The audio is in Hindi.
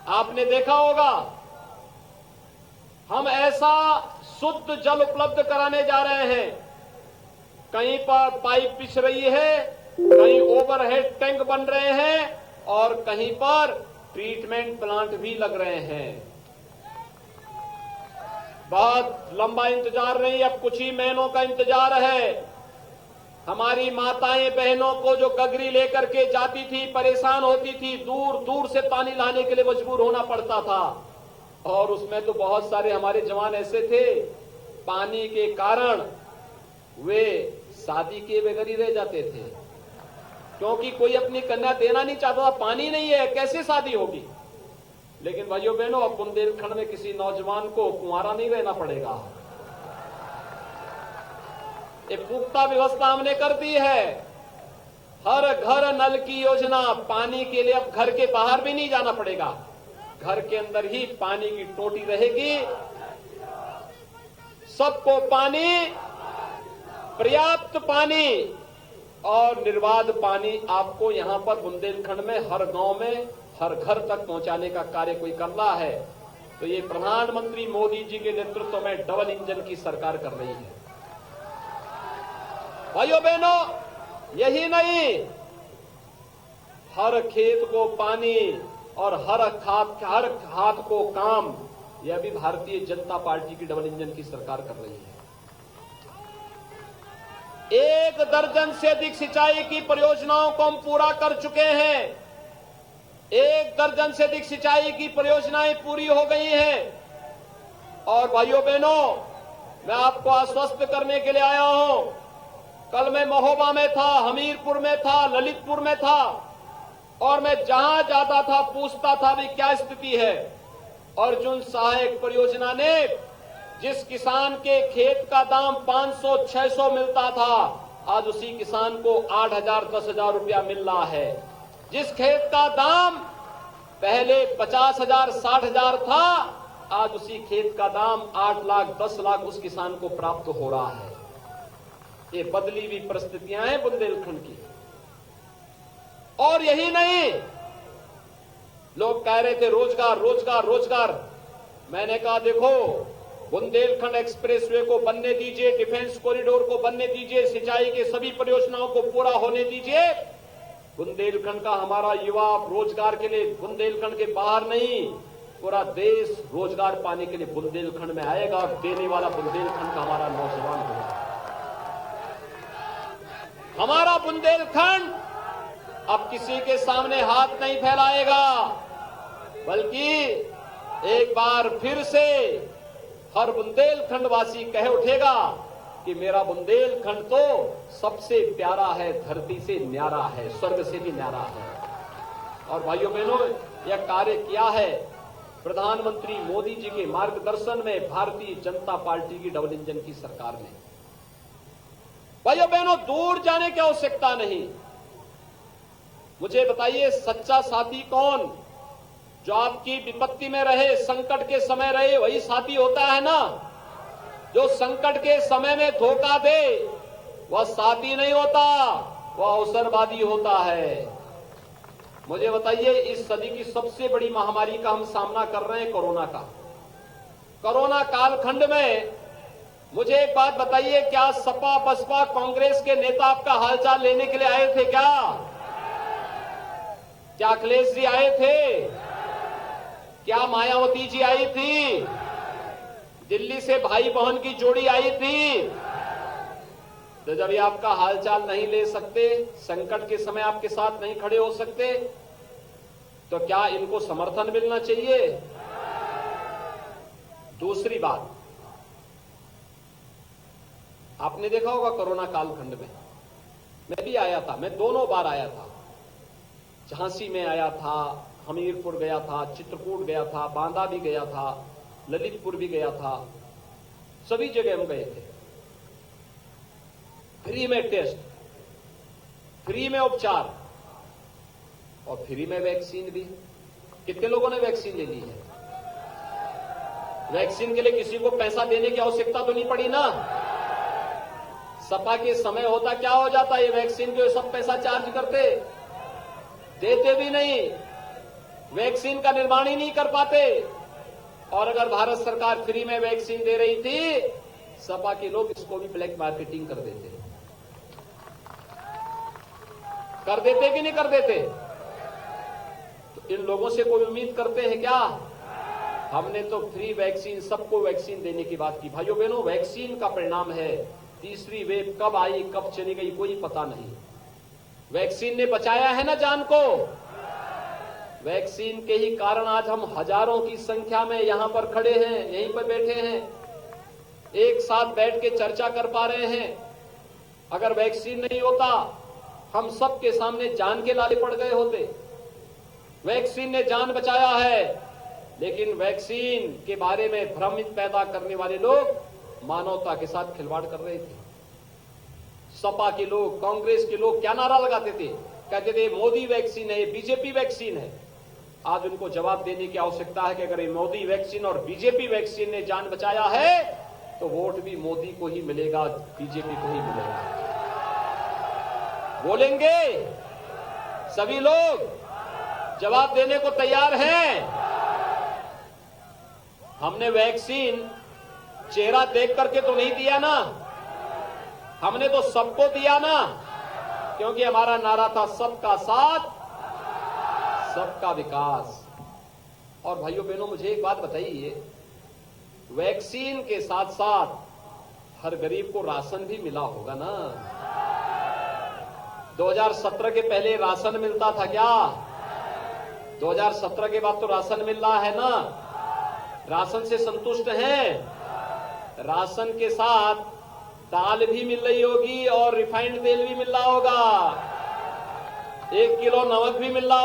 आपने देखा होगा, हम ऐसा शुद्ध जल उपलब्ध कराने जा रहे हैं, कहीं पर पाइप बिछ रही है, कहीं ओवरहेड टैंक बन रहे हैं और कहीं पर ट्रीटमेंट प्लांट भी लग रहे हैं। बहुत लंबा इंतजार नहीं, अब कुछ ही महीनों का इंतजार है। हमारी माताएं बहनों को जो गगरी लेकर के जाती थी, परेशान होती थी, दूर दूर से पानी लाने के लिए मजबूर होना पड़ता था। और उसमें तो बहुत सारे हमारे जवान ऐसे थे, पानी के कारण वे शादी के बगैर ही रह जाते थे, क्योंकि कोई अपनी कन्या देना नहीं चाहता था, पानी नहीं है, कैसे शादी होगी। लेकिन भाइयों बहनों, अब बुंदेलखंड में किसी नौजवान को कुंवारा नहीं रहना पड़ेगा। एक पुख्ता व्यवस्था हमने कर दी है। हर घर नल की योजना, पानी के लिए अब घर के बाहर भी नहीं जाना पड़ेगा, घर के अंदर ही पानी की टोटी रहेगी। सबको पानी, पर्याप्त पानी और निर्बाध पानी आपको यहां पर बुंदेलखंड में हर गांव में हर घर तक पहुंचाने का कार्य कोई कर रहा है। तो ये प्रधानमंत्री मोदी जी के नेतृत्व में डबल इंजन की सरकार कर रही है। भाइयों बहनों, यही नहीं, हर खेत को पानी और हर हाथ को काम, यह भी भारतीय जनता पार्टी की डबल इंजन की सरकार कर रही है। 1 दर्जन से अधिक सिंचाई की परियोजनाओं को हम पूरा कर चुके हैं। 1 दर्जन से अधिक सिंचाई की परियोजनाएं पूरी हो गई हैं। और भाइयों बहनों, मैं आपको आश्वस्त करने के लिए आया हूं। कल मैं महोबा में था, हमीरपुर में था, ललितपुर में था और मैं जहां जाता था पूछता था भी क्या स्थिति है। अर्जुन सहायक परियोजना ने जिस किसान के खेत का दाम 500-600 मिलता था, आज उसी किसान को 8,000 10,000 रुपया मिल रहा है। जिस खेत का दाम पहले 50,000 60,000 था, आज उसी खेत का दाम 8 लाख 10 लाख उस किसान को प्राप्त हो रहा है। ये बदली हुई परिस्थितियां हैं बुंदेलखंड की। और यही नहीं, लोग कह रहे थे रोजगार रोजगार रोजगार। मैंने कहा देखो, बुंदेलखंड एक्सप्रेसवे को बनने दीजिए, डिफेंस कॉरिडोर को बनने दीजिए, सिंचाई के सभी परियोजनाओं को पूरा होने दीजिए। बुंदेलखंड का हमारा युवा रोजगार के लिए बुंदेलखंड के बाहर नहीं, पूरा देश रोजगार पाने के लिए बुंदेलखंड में आएगा और देने वाला बुंदेलखंड का हमारा नौजवान होगा। हमारा बुंदेलखंड अब किसी के सामने हाथ नहीं फैलाएगा, बल्कि एक बार फिर से हर बुंदेलखंड वासी कह उठेगा कि मेरा बुंदेलखंड तो सबसे प्यारा है, धरती से न्यारा है, स्वर्ग से भी न्यारा है। और भाइयों बहनों, यह कार्य किया है प्रधानमंत्री मोदी जी के मार्गदर्शन में भारतीय जनता पार्टी की डबल इंजन की सरकार ने। भाइयों बहनों, दूर जाने की आवश्यकता नहीं। मुझे बताइए, सच्चा साथी कौन? जो आपकी विपत्ति में रहे, संकट के समय रहे, वही साथी होता है ना। जो संकट के समय में धोखा दे, वह साथी नहीं होता, वह अवसरवादी होता है। मुझे बताइए, इस सदी की सबसे बड़ी महामारी का हम सामना कर रहे हैं, कोरोना का। कोरोना कालखंड में मुझे एक बात बताइए, क्या सपा बसपा कांग्रेस के नेता आपका हालचाल लेने के लिए आए थे? क्या अखिलेश जी आए थे? क्या मायावती जी आई थी? दिल्ली से भाई बहन की जोड़ी आई थी? तो जब ये आपका हालचाल नहीं ले सकते, संकट के समय आपके साथ नहीं खड़े हो सकते, तो क्या इनको समर्थन मिलना चाहिए? दूसरी बात, आपने देखा होगा कोरोना कालखंड में मैं भी आया था, मैं दोनों बार आया था। झांसी में आया था, हमीरपुर गया था, चित्रकूट गया था, बांदा भी गया था, ललितपुर भी गया था, सभी जगह हम गए थे। फ्री में टेस्ट, फ्री में उपचार और फ्री में वैक्सीन भी। कितने लोगों ने वैक्सीन ले ली है? वैक्सीन के लिए किसी को पैसा देने की आवश्यकता तो नहीं पड़ी ना। सपा के समय होता क्या हो जाता, ये वैक्सीन के सब पैसा चार्ज करते, देते भी नहीं। वैक्सीन का निर्माण ही नहीं कर पाते। और अगर भारत सरकार फ्री में वैक्सीन दे रही थी, सपा के लोग इसको भी ब्लैक मार्केटिंग कर देते कि नहीं कर देते? तो इन लोगों से कोई उम्मीद करते हैं क्या? हमने तो फ्री वैक्सीन, सबको वैक्सीन देने की बात की। भाइयों बहनों, वैक्सीन का परिणाम है तीसरी वेव कब आई कब चली गई कोई पता नहीं। वैक्सीन ने बचाया है ना जान को। वैक्सीन के ही कारण आज हम हजारों की संख्या में यहां पर खड़े हैं, यहीं पर बैठे हैं, एक साथ बैठ के चर्चा कर पा रहे हैं। अगर वैक्सीन नहीं होता, हम सबके सामने जान के लाले पड़ गए होते। वैक्सीन ने जान बचाया है, लेकिन वैक्सीन के बारे में भ्रमित पैदा करने वाले लोग मानवता के साथ खिलवाड़ कर रहे थे। सपा के लोग, कांग्रेस के लोग क्या नारा लगाते थे? कहते थे मोदी वैक्सीन है, ये बीजेपी वैक्सीन है। आज उनको जवाब देने की आवश्यकता है कि अगर ये मोदी वैक्सीन और बीजेपी वैक्सीन ने जान बचाया है, तो वोट भी मोदी को ही मिलेगा, बीजेपी को ही मिलेगा। बोलेंगे सभी लोग, जवाब देने को तैयार हैं। हमने वैक्सीन चेहरा देख करके तो नहीं दिया ना, हमने तो सबको दिया ना, क्योंकि हमारा नारा था सबका साथ सबका विकास। और भाइयों बहनों, मुझे एक बात बताइए, वैक्सीन के साथ साथ हर गरीब को राशन भी मिला होगा ना? 2017 के पहले राशन मिलता था क्या? 2017 के बाद तो राशन मिल रहा है ना? राशन से संतुष्ट हैं? राशन के साथ दाल भी मिल रही होगी और रिफाइंड तेल भी मिल रहा होगा, 1 किलो नमक भी मिल रहा